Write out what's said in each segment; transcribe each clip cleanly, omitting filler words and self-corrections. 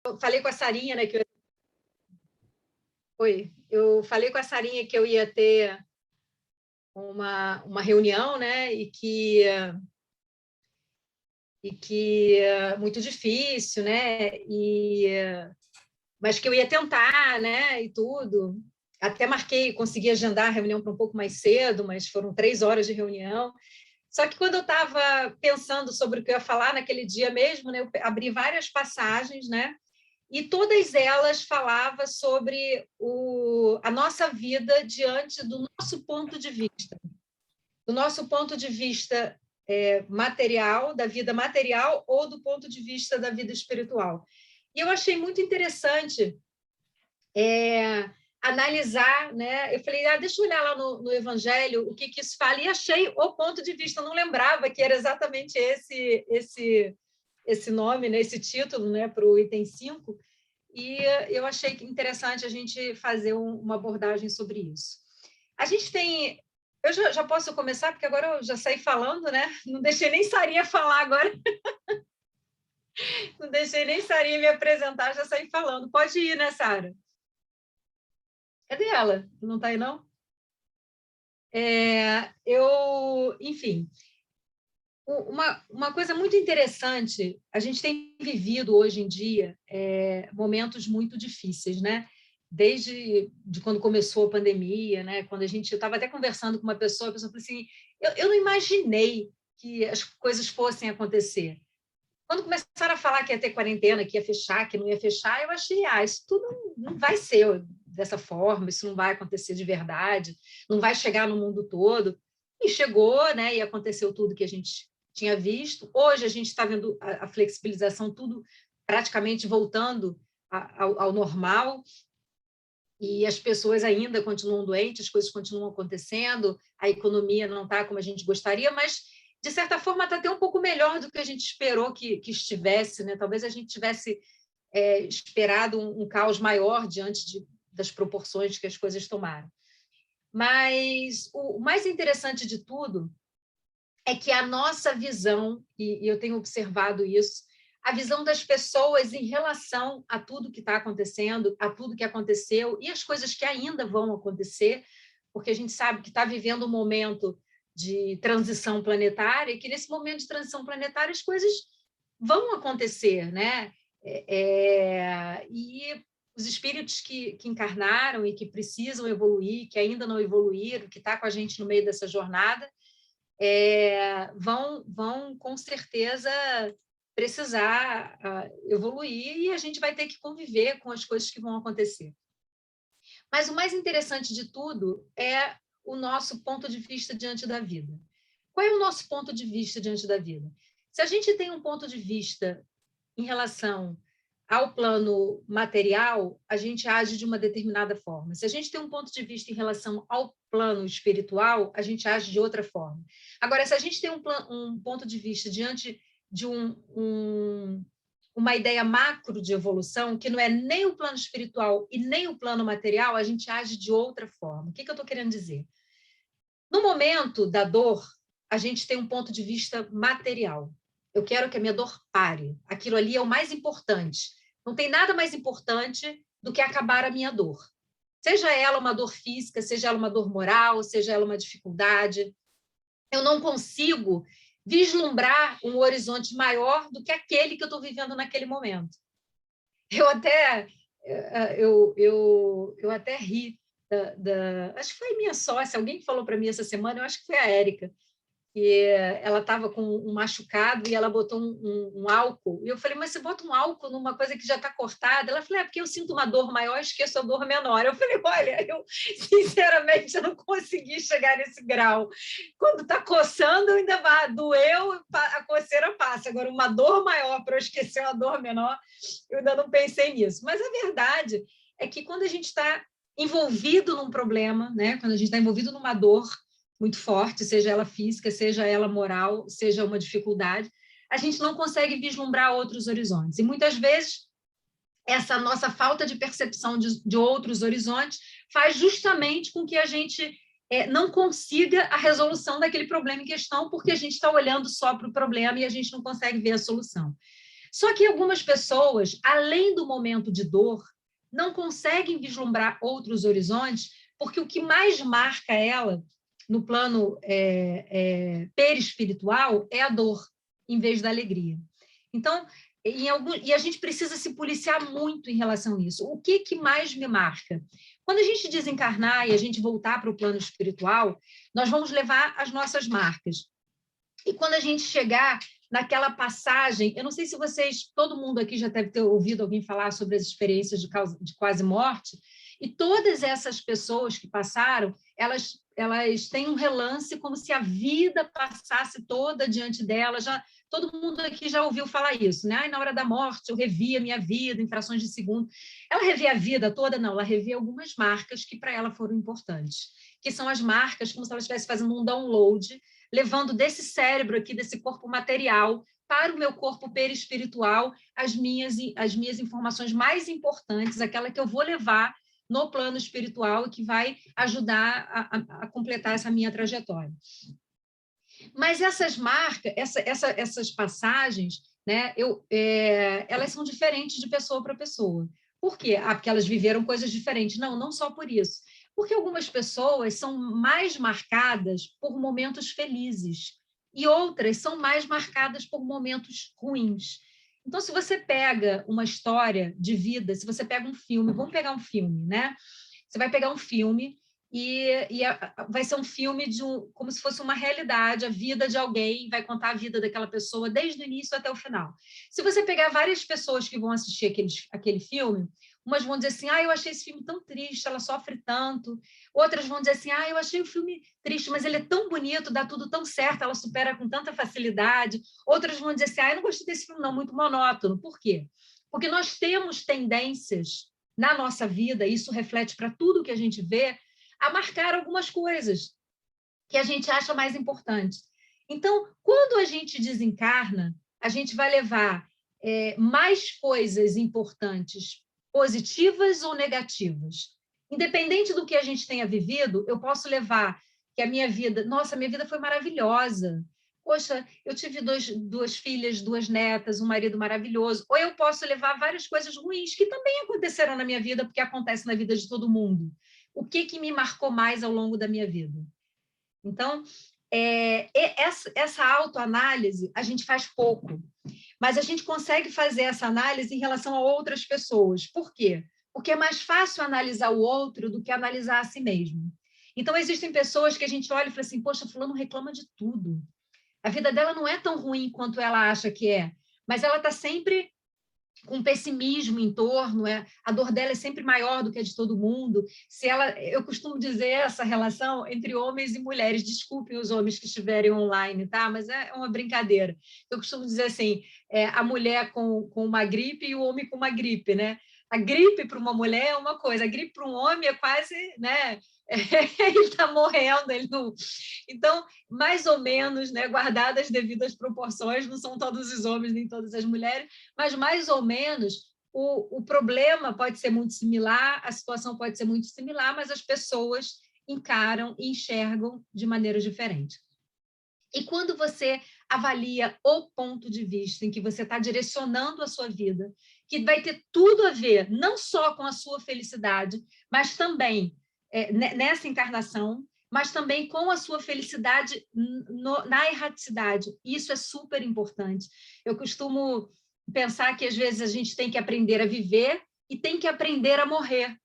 Eu falei com a Sarinha, né, eu falei com a Sarinha que eu ia ter uma reunião, né, e que é muito difícil, né, mas que eu ia tentar, né, e tudo. Até marquei, consegui agendar a reunião para um pouco mais cedo, mas foram 3 horas de reunião. Só que quando eu estava pensando sobre o que eu ia falar naquele dia mesmo, né, eu abri várias passagens, né, e todas elas falavam sobre a nossa vida diante do nosso ponto de vista. Do nosso ponto de vista material, da vida material, ou do ponto de vista da vida espiritual. E eu achei muito interessante analisar, né? Eu falei, deixa eu olhar lá no Evangelho o que isso fala, e achei o ponto de vista, eu não lembrava que era exatamente esse nome, né? Esse título, né? Para o item 5, e eu achei interessante a gente fazer uma abordagem sobre isso. A gente tem... Eu já posso começar, porque agora eu já saí falando, né? Não deixei nem Sarinha falar agora. Não deixei nem Sarinha me apresentar, já saí falando. Pode ir, né, Sara? Cadê ela? Não está aí, não? Enfim, uma coisa muito interessante, a gente tem vivido hoje em dia momentos muito difíceis, né? Desde quando começou a pandemia, né? Quando eu estava até conversando com uma pessoa, a pessoa falou assim, eu não imaginei que as coisas fossem acontecer. Quando começaram a falar que ia ter quarentena, que ia fechar, que não ia fechar, eu achei, isso tudo não vai ser dessa forma, isso não vai acontecer de verdade, não vai chegar no mundo todo. E chegou, né? E aconteceu tudo que a gente tinha visto. Hoje a gente está vendo a flexibilização, tudo praticamente voltando ao normal, e as pessoas ainda continuam doentes, as coisas continuam acontecendo, a economia não está como a gente gostaria, mas, de certa forma, está até um pouco melhor do que a gente esperou que estivesse, né? Talvez a gente tivesse esperado um caos maior diante das proporções que as coisas tomaram. Mas o mais interessante de tudo é que a nossa visão, e eu tenho observado isso, a visão das pessoas em relação a tudo que está acontecendo, a tudo que aconteceu e as coisas que ainda vão acontecer, porque a gente sabe que está vivendo um momento de transição planetária e que nesse momento de transição planetária as coisas vão acontecer, né? E os espíritos que encarnaram e que precisam evoluir, que ainda não evoluíram, que está com a gente no meio dessa jornada, vão com certeza precisar evoluir, e a gente vai ter que conviver com as coisas que vão acontecer. Mas o mais interessante de tudo é o nosso ponto de vista diante da vida. Qual é o nosso ponto de vista diante da vida? Se a gente tem um ponto de vista em relação ao plano material, a gente age de uma determinada forma. Se a gente tem um ponto de vista em relação ao plano espiritual, a gente age de outra forma. Agora, se a gente tem um ponto de vista diante de uma ideia macro de evolução, que não é nem o plano espiritual e nem o plano material, a gente age de outra forma. O que eu estou querendo dizer? No momento da dor, a gente tem um ponto de vista material. Eu quero que a minha dor pare. Aquilo ali é o mais importante. Não tem nada mais importante do que acabar a minha dor. Seja ela uma dor física, seja ela uma dor moral, seja ela uma dificuldade. Eu não consigo vislumbrar um horizonte maior do que aquele que eu estou vivendo naquele momento. Eu até ri acho que foi minha sócia, alguém que falou para mim essa semana, eu acho que foi a Érica, e ela estava com um machucado e ela botou um álcool. E eu falei, mas você bota um álcool numa coisa que já está cortada? Ela falou, porque eu sinto uma dor maior, esqueço a dor menor. Eu falei, olha, eu sinceramente eu não consegui chegar nesse grau. Quando está coçando, ainda vai, doeu, a coceira passa. Agora, uma dor maior para eu esquecer uma dor menor, eu ainda não pensei nisso. Mas a verdade é que quando a gente está envolvido num problema, né? Quando a gente está envolvido numa dor muito forte, seja ela física, seja ela moral, seja uma dificuldade, a gente não consegue vislumbrar outros horizontes. E muitas vezes essa nossa falta de percepção de outros horizontes faz justamente com que a gente não consiga a resolução daquele problema em questão, porque a gente está olhando só para o problema e a gente não consegue ver a solução. Só que algumas pessoas, além do momento de dor, não conseguem vislumbrar outros horizontes, porque o que mais marca ela no plano perispiritual é a dor, em vez da alegria. Então, e a gente precisa se policiar muito em relação a isso. O que mais me marca? Quando a gente desencarnar e a gente voltar para o plano espiritual, nós vamos levar as nossas marcas. E quando a gente chegar naquela passagem, eu não sei se vocês, todo mundo aqui já deve ter ouvido alguém falar sobre as experiências de quase morte, e todas essas pessoas que passaram, elas têm um relance como se a vida passasse toda diante delas. Todo mundo aqui já ouviu falar isso, né? Na hora da morte, eu revia a minha vida em frações de segundo. Ela revia a vida toda? Não, ela revia algumas marcas que para ela foram importantes, que são as marcas como se ela estivesse fazendo um download, levando desse cérebro aqui, desse corpo material, para o meu corpo perispiritual, as minhas informações mais importantes, aquela que eu vou levar no plano espiritual e que vai ajudar a completar essa minha trajetória. Mas essas marcas, essas passagens, né, elas são diferentes de pessoa para pessoa. Por quê? Porque elas viveram coisas diferentes. Não só por isso. Porque algumas pessoas são mais marcadas por momentos felizes e outras são mais marcadas por momentos ruins. Então, se você pega uma história de vida, se você pega um filme, vamos pegar um filme, né? Você vai pegar um filme vai ser um filme como se fosse uma realidade, a vida de alguém, vai contar a vida daquela pessoa desde o início até o final. Se você pegar várias pessoas que vão assistir aquele filme, umas vão dizer assim, eu achei esse filme tão triste, ela sofre tanto. Outras vão dizer assim, eu achei o filme triste, mas ele é tão bonito, dá tudo tão certo, ela supera com tanta facilidade. Outras vão dizer assim, eu não gostei desse filme não, muito monótono. Por quê? Porque nós temos tendências na nossa vida, isso reflete para tudo que a gente vê, a marcar algumas coisas que a gente acha mais importantes. Então, quando a gente desencarna, a gente vai levar mais coisas importantes, positivas ou negativas. Independente do que a gente tenha vivido, eu posso levar que a minha vida foi maravilhosa. Poxa, eu tive duas filhas, 2 netas, um marido maravilhoso. Ou eu posso levar várias coisas ruins que também aconteceram na minha vida, porque acontece na vida de todo mundo. O que me marcou mais ao longo da minha vida? Então, essa autoanálise a gente faz pouco, mas a gente consegue fazer essa análise em relação a outras pessoas. Por quê? Porque é mais fácil analisar o outro do que analisar a si mesmo. Então, existem pessoas que a gente olha e fala assim, poxa, fulano reclama de tudo. A vida dela não é tão ruim quanto ela acha que é, mas ela está sempre com pessimismo em torno, a dor dela é sempre maior do que a de todo mundo. Eu costumo dizer essa relação entre homens e mulheres, desculpem os homens que estiverem online, tá? Mas é uma brincadeira. Eu costumo dizer assim, a mulher com uma gripe e o homem com uma gripe, né? A gripe para uma mulher é uma coisa, a gripe para um homem é quase, né? Ele está morrendo, ele não... Então, mais ou menos, né, guardadas as devidas proporções, não são todos os homens nem todas as mulheres, mas mais ou menos o problema pode ser muito similar, a situação pode ser muito similar, mas as pessoas encaram e enxergam de maneira diferente. E quando você avalia o ponto de vista em que você está direcionando a sua vida, que vai ter tudo a ver, não só com a sua felicidade, mas também nessa encarnação, mas também com a sua felicidade na erraticidade. Isso é super importante. Eu costumo pensar que, às vezes, a gente tem que aprender a viver e tem que aprender a morrer.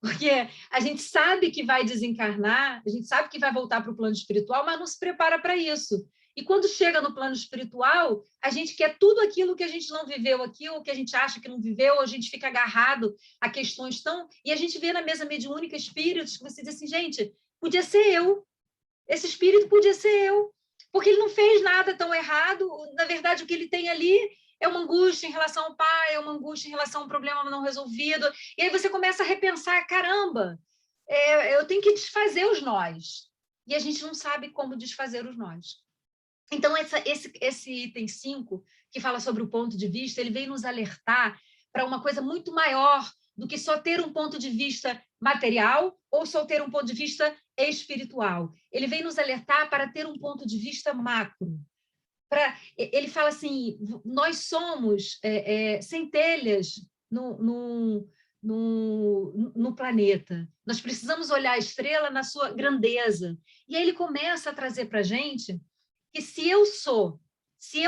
Porque a gente sabe que vai desencarnar, a gente sabe que vai voltar para o plano espiritual, mas não se prepara para isso. E quando chega no plano espiritual, a gente quer tudo aquilo que a gente não viveu aqui, ou que a gente acha que não viveu, ou a gente fica agarrado a questões tão... E a gente vê na mesa mediúnica espíritos que você diz assim, gente, podia ser eu, esse espírito podia ser eu, porque ele não fez nada tão errado, na verdade o que ele tem ali é uma angústia em relação ao pai, é uma angústia em relação a um problema não resolvido, e aí você começa a repensar, caramba, eu tenho que desfazer os nós, e a gente não sabe como desfazer os nós. Então, esse item 5, que fala sobre o ponto de vista, ele vem nos alertar para uma coisa muito maior do que só ter um ponto de vista material ou só ter um ponto de vista espiritual. Ele vem nos alertar para ter um ponto de vista macro, Ele fala assim, nós somos centelhas no planeta. Nós precisamos olhar a estrela na sua grandeza. E aí ele começa a trazer para a gente que se eu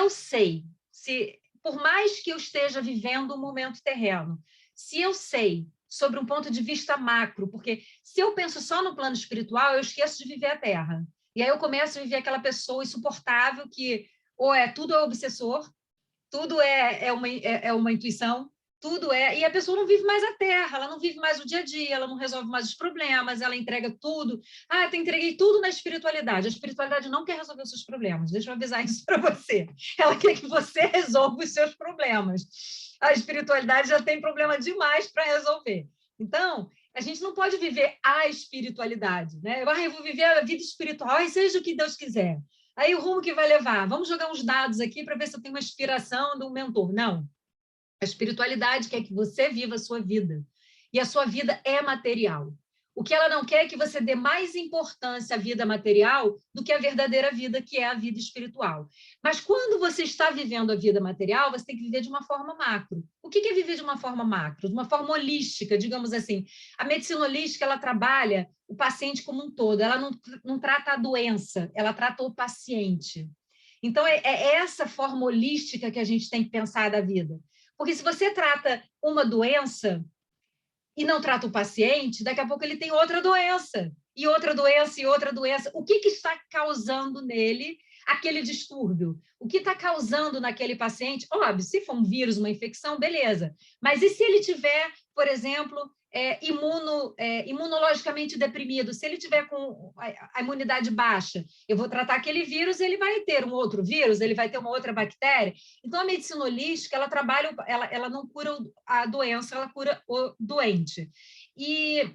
sei, por mais que eu esteja vivendo um momento terreno, se eu sei sobre um ponto de vista macro, porque se eu penso só no plano espiritual, eu esqueço de viver a Terra. E aí eu começo a viver aquela pessoa insuportável que ou tudo é obsessor, tudo é uma intuição, tudo e a pessoa não vive mais a Terra, ela não vive mais o dia a dia, ela não resolve mais os problemas, ela entrega tudo. Eu entreguei tudo na espiritualidade. A espiritualidade não quer resolver os seus problemas, deixa eu avisar isso para você. Ela quer que você resolva os seus problemas. A espiritualidade já tem problema demais para resolver. Então, a gente não pode viver a espiritualidade, né? Eu vou viver a vida espiritual, e seja o que Deus quiser. Aí o rumo que vai levar? Vamos jogar uns dados aqui para ver se eu tenho uma inspiração de um mentor. Não. A espiritualidade quer que você viva a sua vida. E a sua vida é material. O que ela não quer é que você dê mais importância à vida material do que à verdadeira vida, que é a vida espiritual. Mas quando você está vivendo a vida material, você tem que viver de uma forma macro. O que é viver de uma forma macro? De uma forma holística, digamos assim. A medicina holística, ela trabalha o paciente como um todo. Ela não trata a doença, ela trata o paciente. Então, é essa forma holística que a gente tem que pensar da vida. Porque se você trata uma doença e não trata o paciente, daqui a pouco ele tem outra doença, e outra doença, e outra doença. O que está causando nele aquele distúrbio? O que está causando naquele paciente? Óbvio, se for um vírus, uma infecção, beleza. Mas e se ele tiver, por exemplo, imunologicamente deprimido, se ele tiver com a imunidade baixa, eu vou tratar aquele vírus, ele vai ter um outro vírus, ele vai ter uma outra bactéria. Então, a medicina holística, ela trabalha, ela não cura a doença, ela cura o doente. E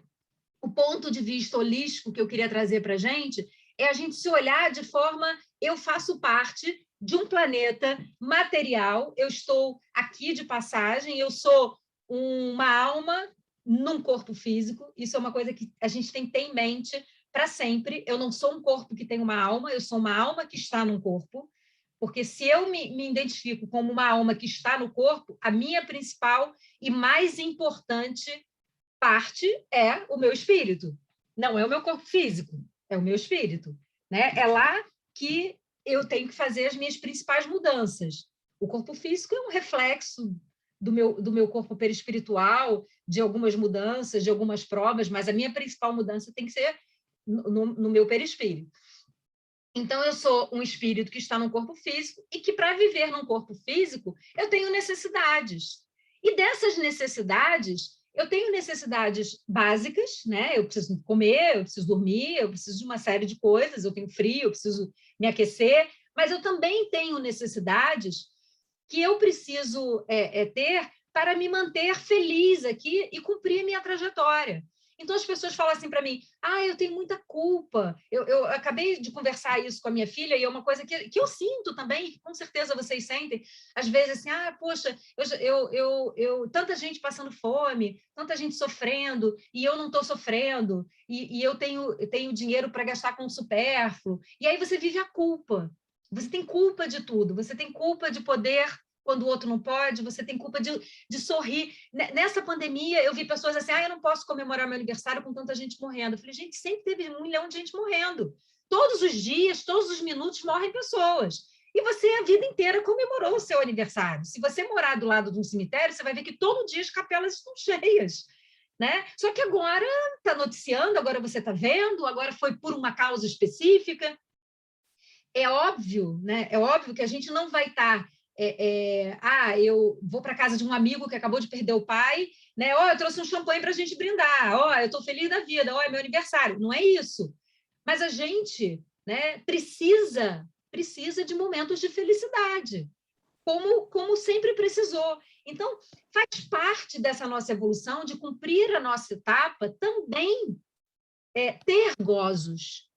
o ponto de vista holístico que eu queria trazer para a gente é a gente se olhar de forma, eu faço parte de um planeta material, eu estou aqui de passagem, eu sou uma alma num corpo físico, isso é uma coisa que a gente tem que ter em mente para sempre. Eu não sou um corpo que tem uma alma, eu sou uma alma que está num corpo, porque se eu me identifico como uma alma que está no corpo, a minha principal e mais importante parte é o meu espírito. Não é o meu corpo físico, é o meu espírito. Né? É lá que eu tenho que fazer as minhas principais mudanças. O corpo físico é um reflexo do meu corpo perispiritual, de algumas mudanças, de algumas provas, mas a minha principal mudança tem que ser no meu perispírito. Então, eu sou um espírito que está no corpo físico e que, para viver num corpo físico, eu tenho necessidades. E dessas necessidades, eu tenho necessidades básicas, né? Eu preciso comer, eu preciso dormir, eu preciso de uma série de coisas, eu tenho frio, eu preciso me aquecer, mas eu também tenho necessidades que eu preciso ter para me manter feliz aqui e cumprir minha trajetória. Então, as pessoas falam assim para mim, eu tenho muita culpa. Eu acabei de conversar isso com a minha filha e é uma coisa que eu sinto também, que com certeza vocês sentem, às vezes assim, poxa, tanta gente passando fome, tanta gente sofrendo, e eu não estou sofrendo, e eu tenho dinheiro para gastar com o supérfluo. E aí você vive a culpa. Você tem culpa de tudo, você tem culpa de poder quando o outro não pode, você tem culpa de sorrir. Nessa pandemia, eu vi pessoas assim, eu não posso comemorar meu aniversário com tanta gente morrendo. Eu falei, gente, sempre teve 1 milhão de gente morrendo. Todos os dias, todos os minutos morrem pessoas. E você a vida inteira comemorou o seu aniversário. Se você morar do lado de um cemitério, você vai ver que todo dia as capelas estão cheias. Né? Só que agora está noticiando, agora você está vendo, agora foi por uma causa específica. É óbvio, né? É óbvio que a gente não vai estar eu vou para a casa de um amigo que acabou de perder o pai, né? Eu trouxe um champanhe para a gente brindar, eu estou feliz da vida, é meu aniversário. Não é isso. Mas a gente, né, precisa de momentos de felicidade, como sempre precisou. Então, faz parte dessa nossa evolução de cumprir a nossa etapa também ter gozos.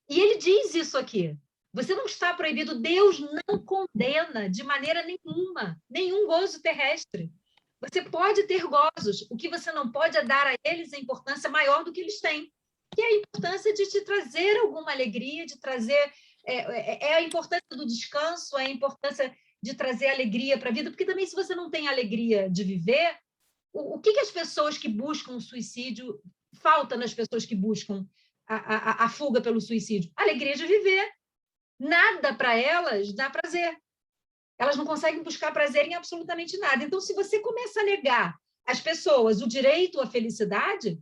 E ele diz isso aqui. Você não está proibido, Deus não condena de maneira nenhuma, nenhum gozo terrestre. Você pode ter gozos, o que você não pode é dar a eles a importância maior do que eles têm, que é a importância de te trazer alguma alegria, de trazer é a importância do descanso, é a importância de trazer alegria para a vida, porque também se você não tem alegria de viver, o que as pessoas que buscam o suicídio, falta nas pessoas que buscam a fuga pelo suicídio? Alegria de viver. Nada para elas dá prazer. Elas não conseguem buscar prazer em absolutamente nada. Então, se você começa a negar às pessoas o direito à felicidade,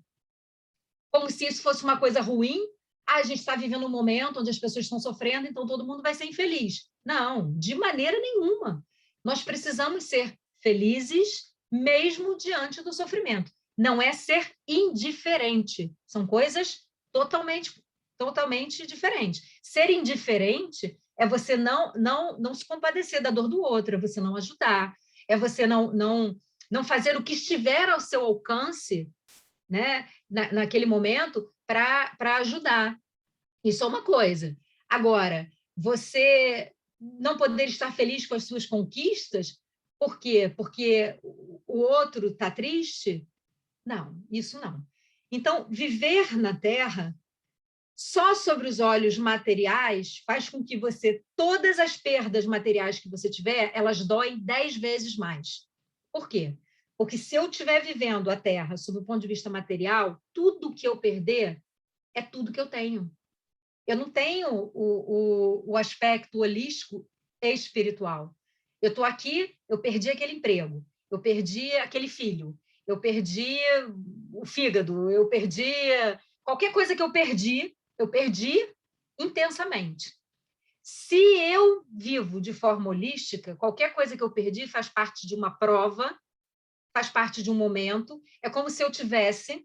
como se isso fosse uma coisa ruim, a gente está vivendo um momento onde as pessoas estão sofrendo, então todo mundo vai ser infeliz. Não, de maneira nenhuma. Nós precisamos ser felizes mesmo diante do sofrimento. Não é ser indiferente. São coisas totalmente diferentes. Ser indiferente é você não se compadecer da dor do outro, é você não ajudar, é você não fazer o que estiver ao seu alcance, né, naquele momento para ajudar. Isso é uma coisa. Agora, você não poder estar feliz com as suas conquistas, por quê? Porque o outro está triste? Não, isso não. Então, viver na Terra só sobre os olhos materiais faz com que todas as perdas materiais que você tiver, elas doem 10 vezes mais. Por quê? Porque se eu estiver vivendo a Terra sob o ponto de vista material, tudo que eu perder é tudo que eu tenho. Eu não tenho o aspecto holístico espiritual. Eu estou aqui, eu perdi aquele emprego, eu perdi aquele filho, eu perdi o fígado, eu perdi qualquer coisa que eu perdi intensamente. Se eu vivo de forma holística, qualquer coisa que eu perdi faz parte de uma prova, faz parte de um momento, é como se eu tivesse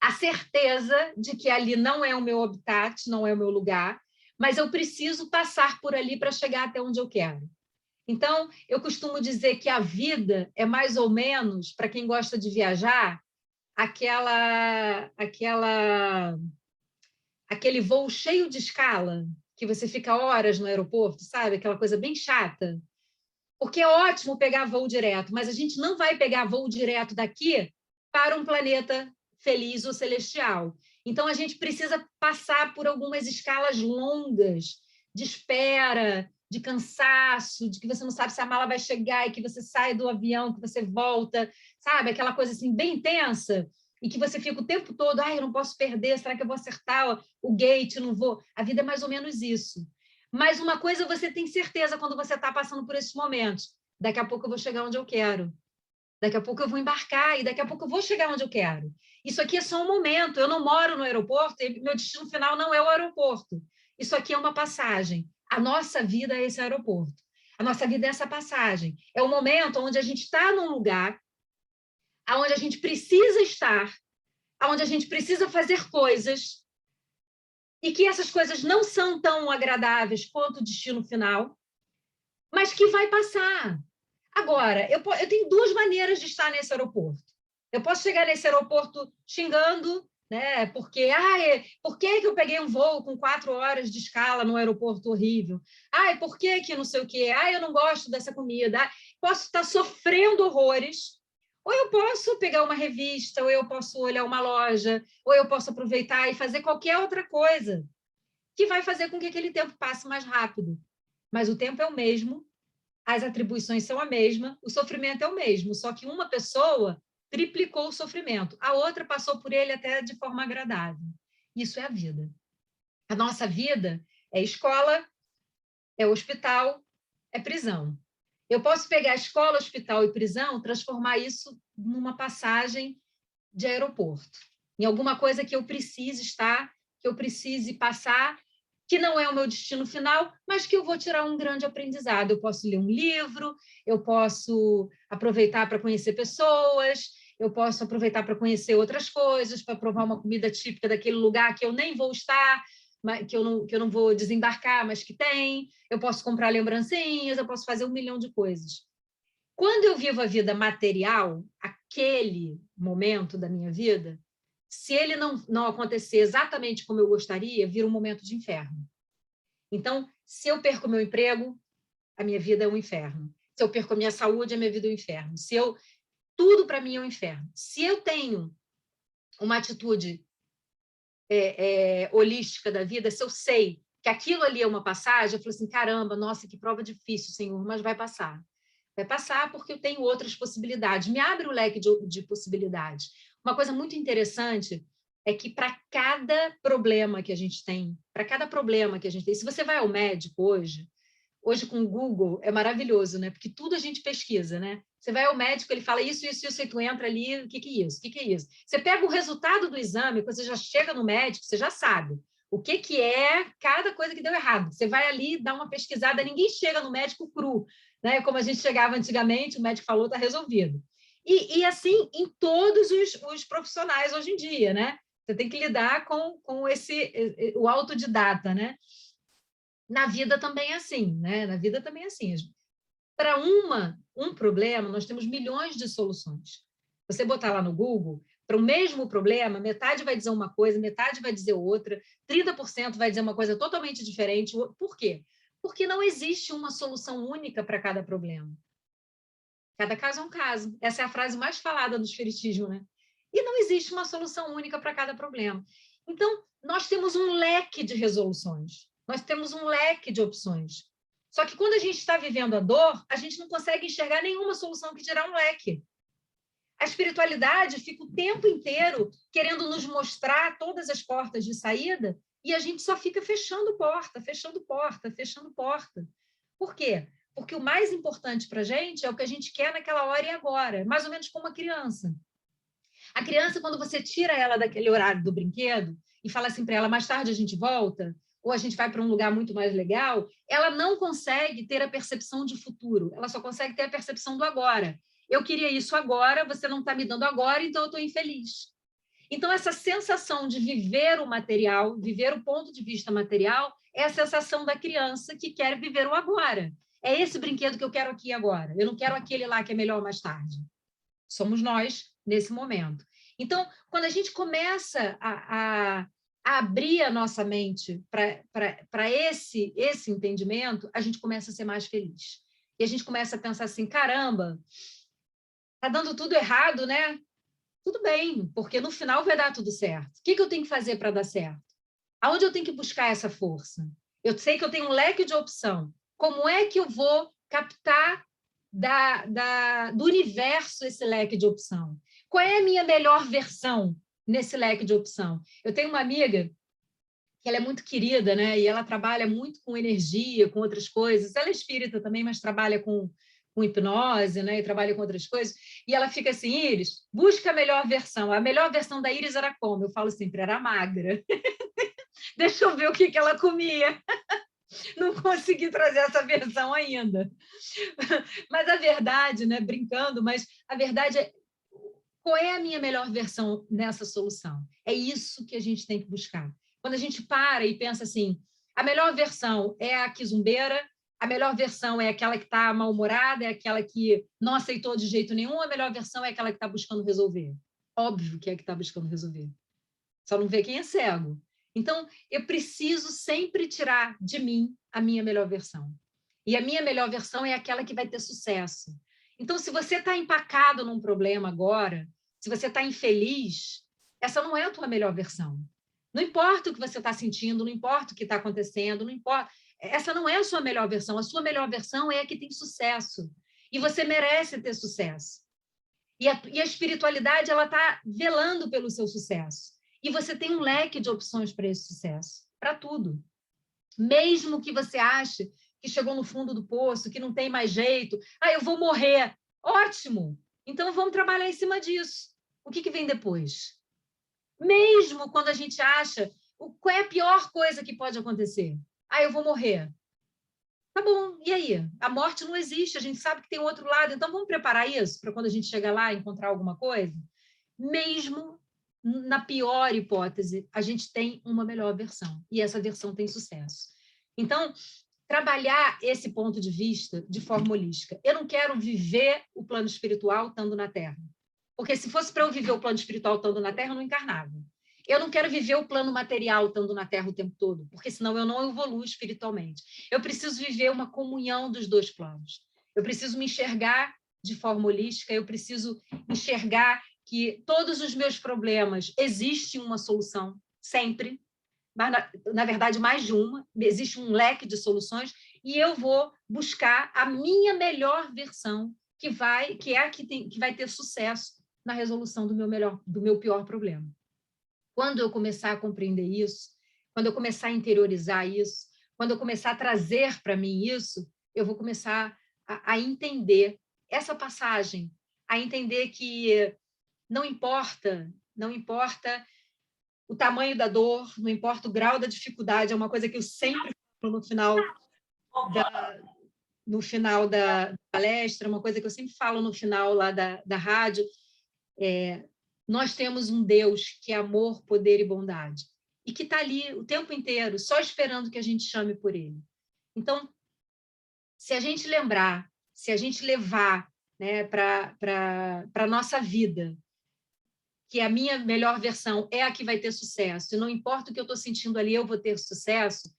a certeza de que ali não é o meu habitat, não é o meu lugar, mas eu preciso passar por ali para chegar até onde eu quero. Então, eu costumo dizer que a vida é mais ou menos, para quem gosta de viajar, aquele voo cheio de escala, que você fica horas no aeroporto, sabe? Aquela coisa bem chata. Porque é ótimo pegar voo direto, mas a gente não vai pegar voo direto daqui para um planeta feliz ou celestial. Então, a gente precisa passar por algumas escalas longas de espera, de cansaço, de que você não sabe se a mala vai chegar e que você sai do avião, que você volta, sabe? Aquela coisa assim bem intensa e que você fica o tempo todo, eu não posso perder, será que eu vou acertar o gate? Não vou. A vida é mais ou menos isso. Mas uma coisa você tem certeza quando você está passando por esses momentos. Daqui a pouco eu vou chegar onde eu quero. Daqui a pouco eu vou embarcar e daqui a pouco eu vou chegar onde eu quero. Isso aqui é só um momento. Eu não moro no aeroporto e meu destino final não é o aeroporto. Isso aqui é uma passagem. A nossa vida é esse aeroporto. A nossa vida é essa passagem. É o momento onde a gente está num lugar onde a gente precisa estar, onde a gente precisa fazer coisas e que essas coisas não são tão agradáveis quanto o destino final, mas que vai passar. Agora, eu tenho duas maneiras de estar nesse aeroporto. Eu posso chegar nesse aeroporto xingando, né? Porque, por que eu peguei um voo com 4 horas de escala num aeroporto horrível? Por que não sei o quê? Eu não gosto dessa comida. Posso estar sofrendo horrores, ou eu posso pegar uma revista, ou eu posso olhar uma loja, ou eu posso aproveitar e fazer qualquer outra coisa que vai fazer com que aquele tempo passe mais rápido. Mas o tempo é o mesmo, as atribuições são a mesma, o sofrimento é o mesmo, só que uma pessoa triplicou o sofrimento, a outra passou por ele até de forma agradável. Isso é a vida. A nossa vida é escola, é hospital, é prisão. Eu posso pegar escola, hospital e prisão, transformar isso numa passagem de aeroporto, em alguma coisa que eu precise estar, que eu precise passar, que não é o meu destino final, mas que eu vou tirar um grande aprendizado. Eu posso ler um livro, eu posso aproveitar para conhecer pessoas, eu posso aproveitar para conhecer outras coisas, para provar uma comida típica daquele lugar que eu nem vou estar, que eu não vou desembarcar, mas que tem. Eu posso comprar lembrancinhas, eu posso fazer 1 milhão de coisas. Quando eu vivo a vida material, aquele momento da minha vida, se ele não acontecer exatamente como eu gostaria, vira um momento de inferno. Então, se eu perco meu emprego, a minha vida é um inferno. Se eu perco a minha saúde, a minha vida é um inferno. Tudo para mim é um inferno. Se eu tenho uma atitude holística da vida, se eu sei que aquilo ali é uma passagem, eu falo assim, caramba, nossa, que prova difícil, Senhor, mas vai passar. Vai passar porque eu tenho outras possibilidades. Me abre o leque de possibilidades. Uma coisa muito interessante é que para cada problema que a gente tem, se você vai ao médico hoje com o Google é maravilhoso, né? Porque tudo a gente pesquisa, né? Você vai ao médico, ele fala isso, e tu entra ali, o que é isso? O que é isso? Você pega o resultado do exame, quando você já chega no médico, você já sabe o que é cada coisa que deu errado. Você vai ali, dá uma pesquisada, ninguém chega no médico cru, né? Como a gente chegava antigamente, o médico falou, está resolvido. E assim, em todos os profissionais hoje em dia, né? Você tem que lidar com o autodidata, né? Na vida também é assim, né? Na vida também é assim. Para um problema, nós temos milhões de soluções. Você botar lá no Google, para o mesmo problema, metade vai dizer uma coisa, metade vai dizer outra, 30% vai dizer uma coisa totalmente diferente. Por quê? Porque não existe uma solução única para cada problema. Cada caso é um caso. Essa é a frase mais falada do espiritismo, né? E não existe uma solução única para cada problema. Então, nós temos um leque de resoluções. Nós temos um leque de opções. Só que quando a gente está vivendo a dor, a gente não consegue enxergar nenhuma solução que tirar um leque. A espiritualidade fica o tempo inteiro querendo nos mostrar todas as portas de saída e a gente só fica fechando porta, fechando porta, fechando porta. Por quê? Porque o mais importante para a gente é o que a gente quer naquela hora e agora, mais ou menos como uma criança. A criança, quando você tira ela daquele horário do brinquedo e fala assim para ela, mais tarde a gente volta, ou a gente vai para um lugar muito mais legal, ela não consegue ter a percepção de futuro, ela só consegue ter a percepção do agora. Eu queria isso agora, você não está me dando agora, então eu estou infeliz. Então, essa sensação de viver o material, viver o ponto de vista material, é a sensação da criança que quer viver o agora. É esse brinquedo que eu quero aqui agora. Eu não quero aquele lá que é melhor mais tarde. Somos nós nesse momento. Então, quando a gente começa a abrir a nossa mente para esse entendimento, a gente começa a ser mais feliz. E a gente começa a pensar assim, caramba, está dando tudo errado, né? Tudo bem, porque no final vai dar tudo certo. O que eu tenho que fazer para dar certo? Aonde eu tenho que buscar essa força? Eu sei que eu tenho um leque de opção. Como é que eu vou captar do universo esse leque de opção? Qual é a minha melhor versão nesse leque de opção? Eu tenho uma amiga que ela é muito querida, né? E ela trabalha muito com energia, com outras coisas. Ela é espírita também, mas trabalha com hipnose, né? E trabalha com outras coisas. E ela fica assim, Iris, busca a melhor versão. A melhor versão da Iris era como? Eu falo sempre, era magra. Deixa eu ver o que ela comia. Não consegui trazer essa versão ainda. Mas a verdade, né? Brincando, mas a verdade é qual é a minha melhor versão nessa solução? É isso que a gente tem que buscar. Quando a gente para e pensa assim, a melhor versão é a quizumbeira, a melhor versão é aquela que está mal-humorada, é aquela que não aceitou de jeito nenhum, a melhor versão é aquela que está buscando resolver. Óbvio que é a que está buscando resolver. Só não vê quem é cego. Então, eu preciso sempre tirar de mim a minha melhor versão. E a minha melhor versão é aquela que vai ter sucesso. Então, se você está empacado num problema agora, se você está infeliz, essa não é a tua melhor versão. Não importa o que você está sentindo, não importa o que está acontecendo, não importa. Essa não é a sua melhor versão. A sua melhor versão é a que tem sucesso. E você merece ter sucesso. E a espiritualidade ela está velando pelo seu sucesso. E você tem um leque de opções para esse sucesso, para tudo. Mesmo que você ache que chegou no fundo do poço, que não tem mais jeito, eu vou morrer. Ótimo! Então vamos trabalhar em cima disso. O que vem depois? Mesmo quando a gente acha qual é a pior coisa que pode acontecer? Eu vou morrer. Tá bom, e aí? A morte não existe, a gente sabe que tem um outro lado, então vamos preparar isso para quando a gente chegar lá e encontrar alguma coisa? Mesmo na pior hipótese, a gente tem uma melhor versão, e essa versão tem sucesso. Então, trabalhar esse ponto de vista de forma holística. Eu não quero viver o plano espiritual estando na Terra, porque se fosse para eu viver o plano espiritual estando na Terra, eu não encarnava. Eu não quero viver o plano material estando na Terra o tempo todo, porque senão eu não evoluo espiritualmente. Eu preciso viver uma comunhão dos dois planos. Eu preciso me enxergar de forma holística, eu preciso enxergar que todos os meus problemas existem uma solução, sempre. mas na verdade mais de uma, existe um leque de soluções, e eu vou buscar a minha melhor versão, que é a que vai ter sucesso na resolução do meu pior problema. Quando eu começar a compreender isso, quando eu começar a interiorizar isso, quando eu começar a trazer para mim isso, eu vou começar a entender essa passagem, a entender que não importa o tamanho da dor, não importa o grau da dificuldade, é uma coisa que eu sempre falo no final da palestra, uma coisa que eu sempre falo no final lá da rádio, nós temos um Deus que é amor, poder e bondade, e que está ali o tempo inteiro, só esperando que a gente chame por ele. Então, se a gente lembrar, se a gente levar, né, para a nossa vida, que a minha melhor versão é a que vai ter sucesso, e não importa o que eu estou sentindo ali, eu vou ter sucesso,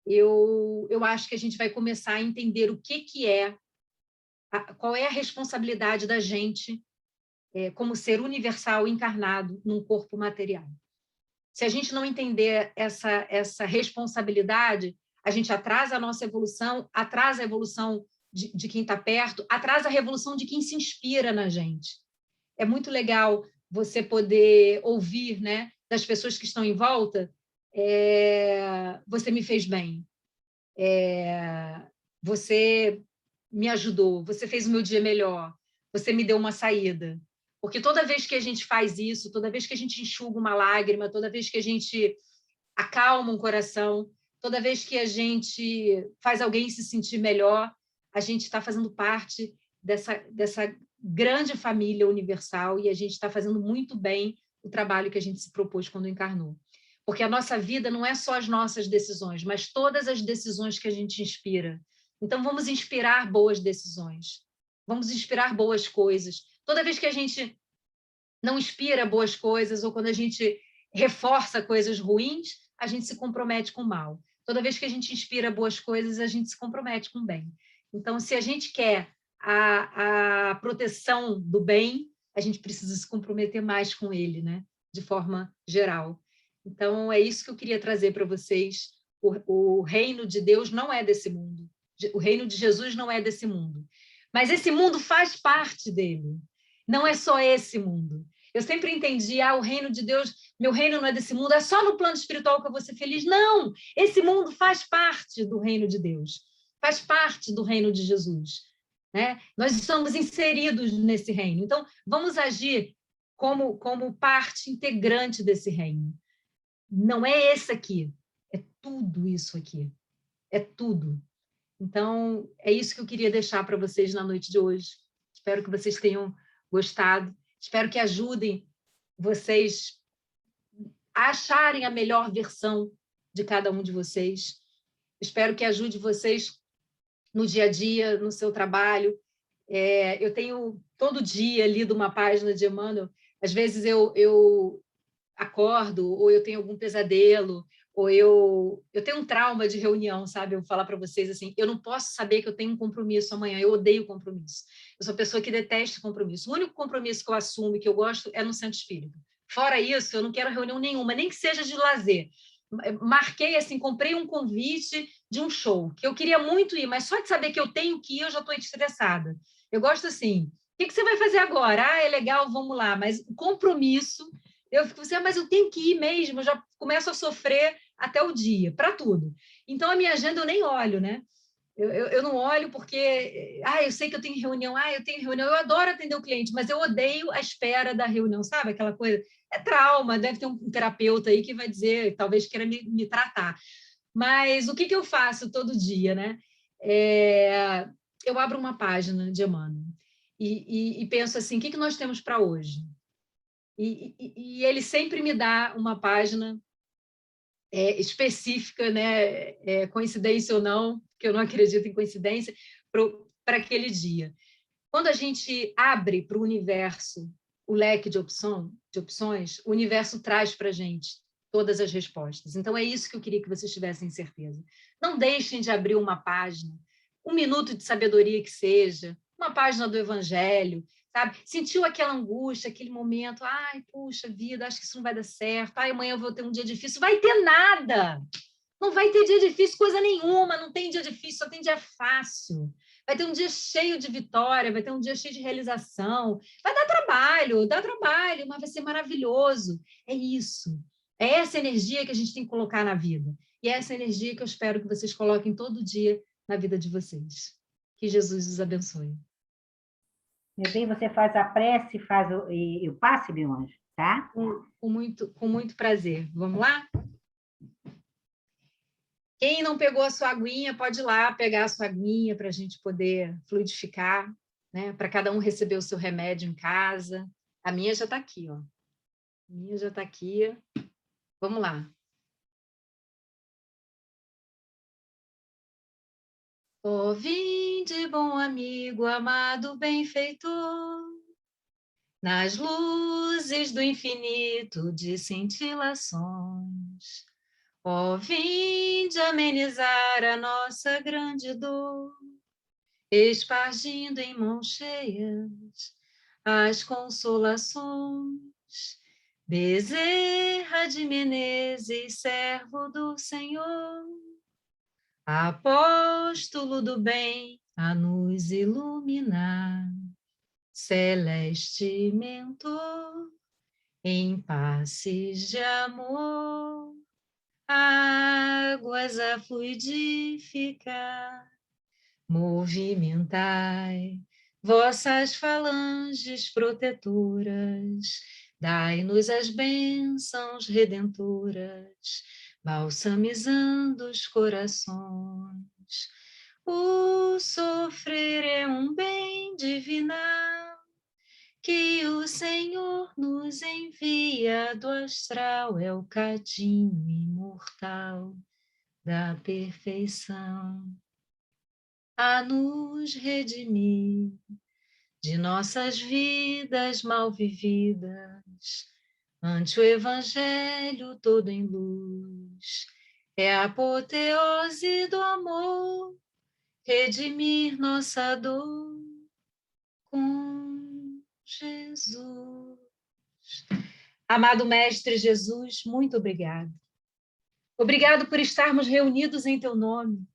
eu acho que a gente vai começar a entender o que é, qual é a responsabilidade da gente como ser universal encarnado num corpo material. Se a gente não entender essa responsabilidade, a gente atrasa a nossa evolução, atrasa a evolução de quem está perto, atrasa a revolução de quem se inspira na gente. É muito legal você poder ouvir, né, das pessoas que estão em volta, você me fez bem, você me ajudou, você fez o meu dia melhor, você me deu uma saída. Porque toda vez que a gente faz isso, toda vez que a gente enxuga uma lágrima, toda vez que a gente acalma um coração, toda vez que a gente faz alguém se sentir melhor, a gente está fazendo parte dessa grande família universal, e a gente está fazendo muito bem o trabalho que a gente se propôs quando encarnou. Porque a nossa vida não é só as nossas decisões, mas todas as decisões que a gente inspira. Então, vamos inspirar boas decisões, vamos inspirar boas coisas. Toda vez que a gente não inspira boas coisas, ou quando a gente reforça coisas ruins, a gente se compromete com o mal. Toda vez que a gente inspira boas coisas, a gente se compromete com o bem. Então, se a gente quer a proteção do bem, a gente precisa se comprometer mais com ele, né? De forma geral. Então, é isso que eu queria trazer para vocês. O reino de Deus não é desse mundo. O reino de Jesus não é desse mundo. Mas esse mundo faz parte dele. Não é só esse mundo. Eu sempre entendi, o reino de Deus, meu reino não é desse mundo, é só no plano espiritual que eu vou ser feliz. Não! Esse mundo faz parte do reino de Deus. Faz parte do reino de Jesus. Né? Nós estamos inseridos nesse reino. Então, vamos agir como parte integrante desse reino. Não é esse aqui, é tudo isso aqui. É tudo. Então, é isso que eu queria deixar para vocês na noite de hoje. Espero que vocês tenham gostado. Espero que ajudem vocês a acharem a melhor versão de cada um de vocês. Espero que ajude vocês no dia a dia, no seu trabalho. Eu tenho todo dia lido uma página de Emmanuel. Às vezes eu acordo, ou eu tenho algum pesadelo, ou eu tenho um trauma de reunião, sabe? Eu vou falar para vocês assim, eu não posso saber que eu tenho um compromisso amanhã, eu odeio compromisso. Eu sou uma pessoa que detesta compromisso. O único compromisso que eu assumo e que eu gosto é no centro espírita. Fora isso, eu não quero reunião nenhuma, nem que seja de lazer. Marquei, assim, comprei um convite de um show, que eu queria muito ir, mas só de saber que eu tenho que ir, eu já estou estressada. Eu gosto assim, o que você vai fazer agora? É legal, vamos lá, mas o compromisso... Eu fico assim, mas eu tenho que ir mesmo, eu já começo a sofrer até o dia, para tudo. Então, a minha agenda eu nem olho, né? Eu não olho porque, eu sei que eu tenho reunião, eu tenho reunião, eu adoro atender o cliente, mas eu odeio a espera da reunião, sabe? Aquela coisa, é trauma, deve ter um terapeuta aí que vai dizer, talvez queira me tratar. Mas o que eu faço todo dia, né? Eu abro uma página de Emmanuel e penso assim, o que nós temos para hoje? E ele sempre me dá uma página específica, né? Coincidência ou não, que eu não acredito em coincidência, para aquele dia. Quando a gente abre para o universo o leque de opções, o universo traz para a gente todas as respostas. Então, é isso que eu queria que vocês tivessem certeza. Não deixem de abrir uma página, um minuto de sabedoria que seja, uma página do Evangelho, sabe? Sentiu aquela angústia, aquele momento, ai, puxa vida, acho que isso não vai dar certo, ai, amanhã eu vou ter um dia difícil. Vai ter nada! Não vai ter dia difícil, coisa nenhuma, não tem dia difícil, só tem dia fácil. Vai ter um dia cheio de vitória, vai ter um dia cheio de realização. Vai dar trabalho, mas vai ser maravilhoso. É isso. É essa energia que a gente tem que colocar na vida. E é essa energia que eu espero que vocês coloquem todo dia na vida de vocês. Que Jesus os abençoe. Meu bem, você faz a prece e o passe, meu anjo, tá? Com muito prazer. Vamos lá? Quem não pegou a sua aguinha, pode ir lá pegar a sua aguinha para a gente poder fluidificar, né? Para cada um receber o seu remédio em casa. A minha já está aqui, ó. A minha já está aqui. Vamos lá. Ó, vinde, bom amigo, amado benfeitor, nas luzes do infinito de cintilações. Ó, vinde amenizar a nossa grande dor, espargindo em mãos cheias as consolações. Bezerra de Menezes, servo do Senhor, apóstolo do bem, a nos iluminar, celeste mentor, em passes de amor, águas a fluidificar, movimentai vossas falanges protetoras, dai-nos as bênçãos redentoras, balsamizando os corações. O sofrer é um bem divinal, que o Senhor nos envia do astral, é o cadinho imortal da perfeição, a nos redimir de nossas vidas mal vividas, ante o Evangelho todo em luz. É a apoteose do amor, redimir nossa dor com Jesus. Amado Mestre Jesus, muito obrigado. Obrigado por estarmos reunidos em teu nome,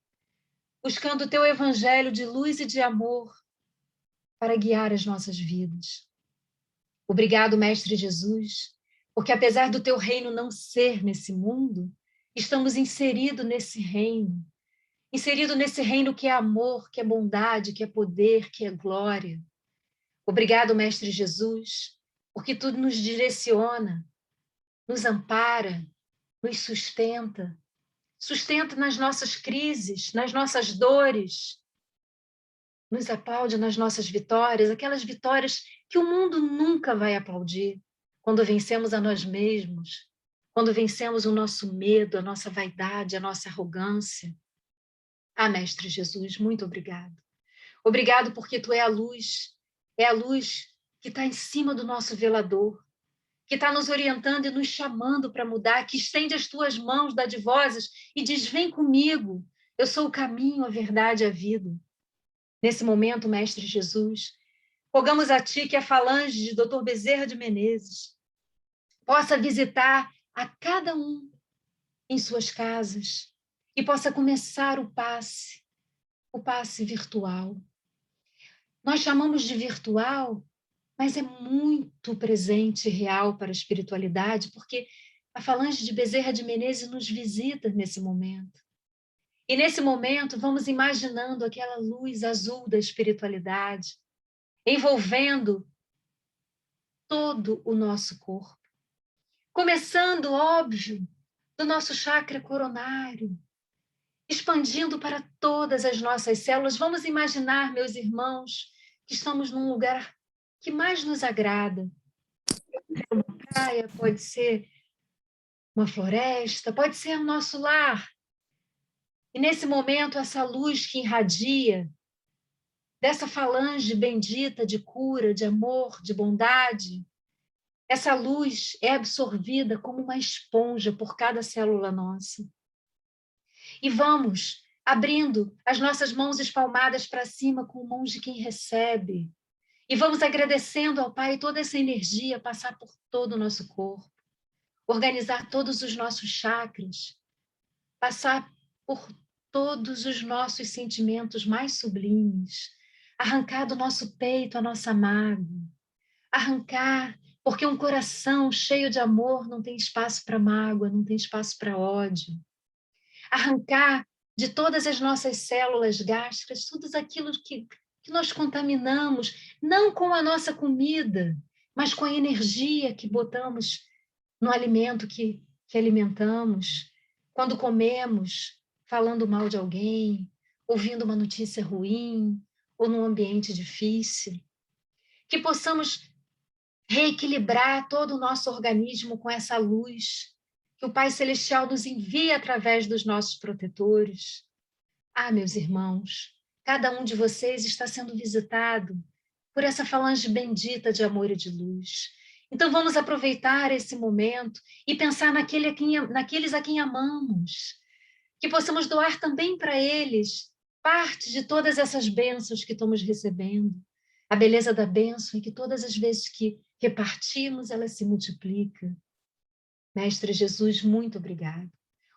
buscando o teu evangelho de luz e de amor para guiar as nossas vidas. Obrigado, Mestre Jesus, porque apesar do teu reino não ser nesse mundo, estamos inseridos nesse reino que é amor, que é bondade, que é poder, que é glória. Obrigado, Mestre Jesus, porque tu nos direciona, nos ampara, nos sustenta nas nossas crises, nas nossas dores, nos aplaude nas nossas vitórias, aquelas vitórias que o mundo nunca vai aplaudir, quando vencemos a nós mesmos, quando vencemos o nosso medo, a nossa vaidade, a nossa arrogância. Ah, Mestre Jesus, muito obrigado. Obrigado porque tu é a luz que está em cima do nosso velador, que está nos orientando e nos chamando para mudar, que estende as tuas mãos dadivosas e diz, vem comigo, eu sou o caminho, a verdade e a vida. Nesse momento, Mestre Jesus, rogamos a ti que a falange de Dr. Bezerra de Menezes possa visitar a cada um em suas casas e possa começar o passe virtual. Nós chamamos de virtual, mas é muito presente e real para a espiritualidade, porque a falange de Bezerra de Menezes nos visita nesse momento. E nesse momento, vamos imaginando aquela luz azul da espiritualidade, envolvendo todo o nosso corpo. Começando, óbvio, do nosso chakra coronário, expandindo para todas as nossas células. Vamos imaginar, meus irmãos, que estamos num lugar que mais nos agrada. Pode ser uma praia, pode ser uma floresta, pode ser o nosso lar. E nesse momento, essa luz que irradia, dessa falange bendita de cura, de amor, de bondade, essa luz é absorvida como uma esponja por cada célula nossa. E vamos abrindo as nossas mãos espalmadas para cima com mãos de quem recebe. E vamos agradecendo ao Pai toda essa energia passar por todo o nosso corpo, organizar todos os nossos chakras, passar por todos os nossos sentimentos mais sublimes, arrancar do nosso peito a nossa mágoa, arrancar, porque um coração cheio de amor não tem espaço para mágoa, não tem espaço para ódio. Arrancar de todas as nossas células gástricas tudo aquilo que nós contaminamos, não com a nossa comida, mas com a energia que botamos no alimento que alimentamos, quando comemos, falando mal de alguém, ouvindo uma notícia ruim, ou num ambiente difícil. Que possamos reequilibrar todo o nosso organismo com essa luz que o Pai Celestial nos envia através dos nossos protetores. Ah, meus irmãos, cada um de vocês está sendo visitado por essa falange bendita de amor e de luz. Então vamos aproveitar esse momento e pensar naqueles a quem amamos, que possamos doar também para eles parte de todas essas bênçãos que estamos recebendo. A beleza da bênção é que todas as vezes que repartimos, ela se multiplica. Mestre Jesus, muito obrigado.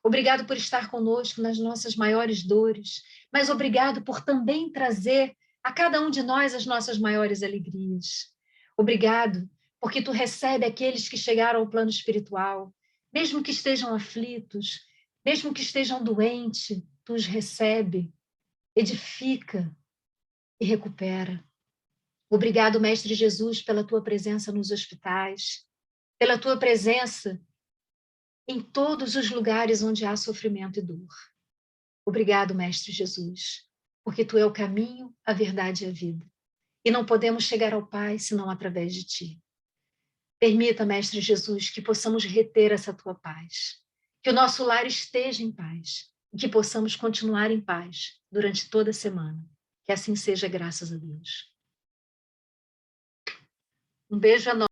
Obrigado por estar conosco nas nossas maiores dores, mas obrigado por também trazer a cada um de nós as nossas maiores alegrias. Obrigado porque tu recebe aqueles que chegaram ao plano espiritual, mesmo que estejam aflitos, mesmo que estejam doentes, tu os recebe, edifica e recupera. Obrigado, Mestre Jesus, pela tua presença nos hospitais, pela tua presença em todos os lugares onde há sofrimento e dor. Obrigado, Mestre Jesus, porque tu é o caminho, a verdade e a vida. E não podemos chegar ao Pai senão através de ti. Permita, Mestre Jesus, que possamos reter essa tua paz, que o nosso lar esteja em paz e que possamos continuar em paz durante toda a semana. Que assim seja, graças a Deus. Um beijo enorme.